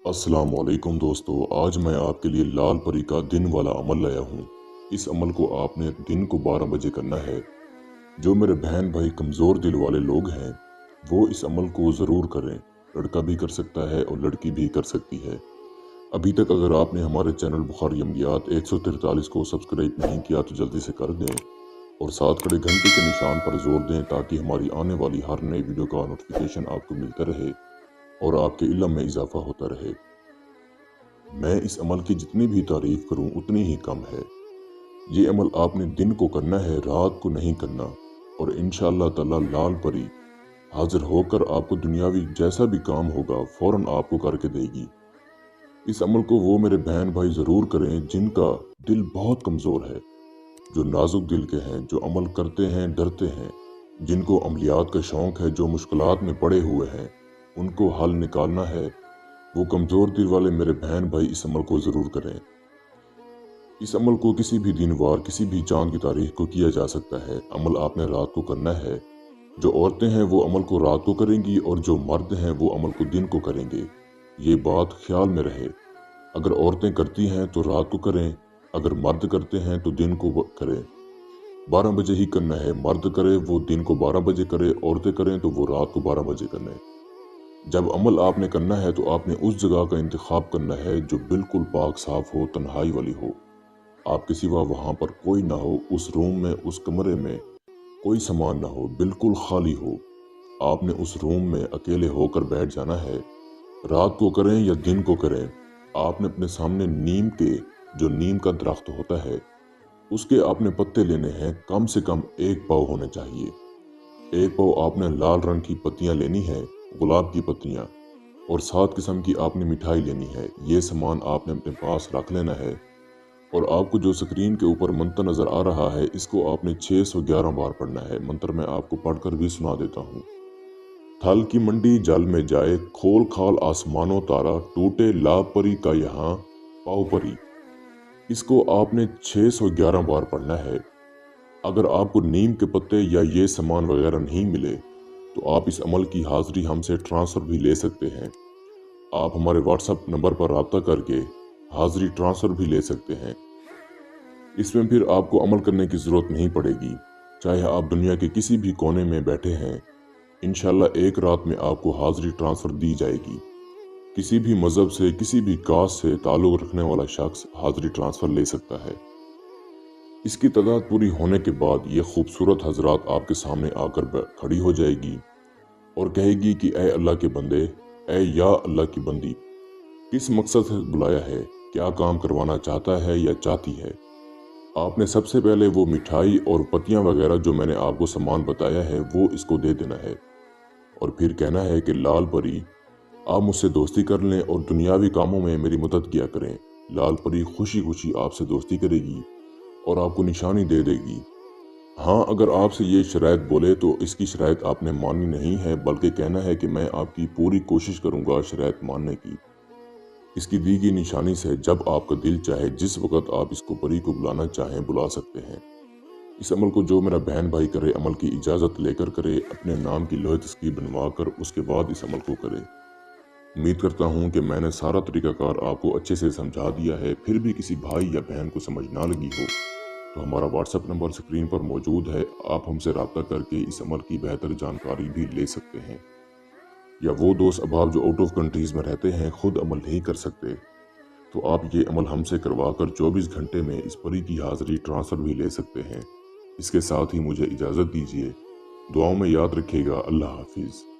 अस्सलाम वालेकुम दोस्तों, आज मैं आपके लिए लाल परी का दिन वाला अमल लाया हूँ। इस अमल को आपने दिन को 12 बजे करना है। जो मेरे बहन भाई कमज़ोर दिल वाले लोग हैं वो इस अमल को ज़रूर करें। लड़का भी कर सकता है और लड़की भी कर सकती है। अभी तक अगर आपने हमारे चैनल बुखारी अमलियात 143 को सब्सक्राइब नहीं किया तो जल्दी से कर दें और साथ खड़े घंटे के निशान पर जोर दें ताकि हमारी आने वाली हर नई वीडियो का नोटिफिकेशन आपको मिलता रहे और आपके इल्म में इजाफा होता रहे। मैं इस अमल की जितनी भी तारीफ करूं उतनी ही कम है। ये अमल आपने दिन को करना है, रात को नहीं करना। और इंशाअल्लाह ताला लाल परी हाजिर होकर आपको दुनियावी जैसा भी काम होगा फौरन आपको करके देगी। इस अमल को वो मेरे बहन भाई ज़रूर करें जिनका दिल बहुत कमज़ोर है, जो नाजुक दिल के हैं, जो अमल करते हैं डरते हैं, जिनको अमलियात का शौक़ है, जो मुश्किलात में पड़े हुए हैं, उनको हल निकालना है। वो कमज़ोर दिल वाले मेरे बहन भाई इस अमल को ज़रूर करें। इस अमल को किसी भी दिन वार किसी भी चांद की तारीख को किया जा सकता है। अमल आपने रात को करना है। जो औरतें हैं वो अमल को रात को करेंगी और जो मर्द हैं वो अमल को दिन को करेंगे। ये बात ख्याल में रहे। अगर औरतें करती हैं तो रात को करें, अगर मर्द करते हैं तो दिन को करें। 12 बजे ही करना है। मर्द करे वो दिन को 12 बजे करे, औरतें करें तो वो रात को 12 बजे करना है। जब अमल आपने करना है तो आपने उस जगह का इंतखाब करना है जो बिल्कुल पाक साफ हो, तन्हाई वाली हो। आपके सिवा वहां पर कोई ना हो। उस रूम में, उस कमरे में कोई सामान ना हो, बिल्कुल खाली हो। आपने उस रूम में अकेले होकर बैठ जाना है। रात को करें या दिन को करें, आपने अपने सामने जो नीम का दरख्त होता है उसके आपने पत्ते लेने हैं। कम से कम 1 पाव होने चाहिए। 1 पाव आपने लाल रंग की पत्तियां लेनी है, गुलाब की पत्तियां, और 7 किस्म की आपने मिठाई लेनी है। ये सामान आपने अपने पास रख लेना है। और आपको जो स्क्रीन के ऊपर मंत्र नजर आ रहा है इसको आपने 611 बार पढ़ना है। मंत्र मैं आपको पढ़कर भी सुना देता हूँ। थल की मंडी जल में जाए, खोल खाल आसमानों तारा, टूटे लाभ परी का यहाँ पाव परी। इसको आपने 611 बार पढ़ना है। अगर आपको नीम के पत्ते या ये सामान वगैरह नहीं मिले तो आप इस अमल की हाजिरी हमसे ट्रांसफ़र भी ले सकते हैं। आप हमारे व्हाट्सएप नंबर पर रब्ता करके हाजिरी ट्रांसफ़र भी ले सकते हैं। इसमें फिर आपको अमल करने की ज़रूरत नहीं पड़ेगी, चाहे आप दुनिया के किसी भी कोने में बैठे हैं। इंशाल्लाह 1 रात में आपको हाजिरी ट्रांसफ़र दी जाएगी। किसी भी मज़हब से, किसी भी कास्ट से ताल्लुक़ रखने वाला शख्स हाजिरी ट्रांसफ़र ले सकता है। इसकी तादाद पूरी होने के बाद ये खूबसूरत हजरात आपके सामने आकर खड़ी हो जाएगी और कहेगी कि ए अल्लाह के बंदे, ए या अल्लाह की बंदी, किस मकसद से बुलाया है, क्या काम करवाना चाहता है या चाहती है। आपने सबसे पहले वो मिठाई और पत्तियां वगैरह जो मैंने आपको सामान बताया है वो इसको दे देना है और फिर कहना है कि लाल परी आप मुझसे दोस्ती कर लें और दुनियावी कामों में मेरी मदद किया करें। लाल परी खुशी खुशी आपसे दोस्ती करेगी और आपको निशानी दे देगी। हाँ, अगर आपसे ये शराइत बोले तो इसकी शराइत आपने माननी नहीं है, बल्कि कहना है कि मैं आपकी पूरी कोशिश करूँगा शराइत मानने की। इसकी दी गई निशानी से जब आपका दिल चाहे, जिस वक़्त आप इसको परी को बुलाना चाहें बुला सकते हैं। इस अमल को जो मेरा बहन भाई करे, अमल की इजाज़त लेकर करे, अपने नाम की लोहे तस्कीर बनवा कर उसके बाद इस अमल को करे। उम्मीद करता हूँ कि मैंने सारा तरीक़ाकार आपको अच्छे से समझा दिया है। फिर भी किसी भाई या बहन को समझ ना लगी हो तो हमारा व्हाट्सएप नंबर स्क्रीन पर मौजूद है। आप हमसे रब्ता करके इस अमल की बेहतर जानकारी भी ले सकते हैं। या वो दोस्त अहबाब जो आउट ऑफ कंट्रीज़ में रहते हैं, खुद अमल नहीं कर सकते, तो आप ये अमल हमसे करवाकर 24 घंटे में इस परी की हाजिरी ट्रांसफ़र भी ले सकते हैं। इसके साथ ही मुझे इजाज़त दीजिए। दुआओं में याद रखिएगा। अल्लाह हाफिज़।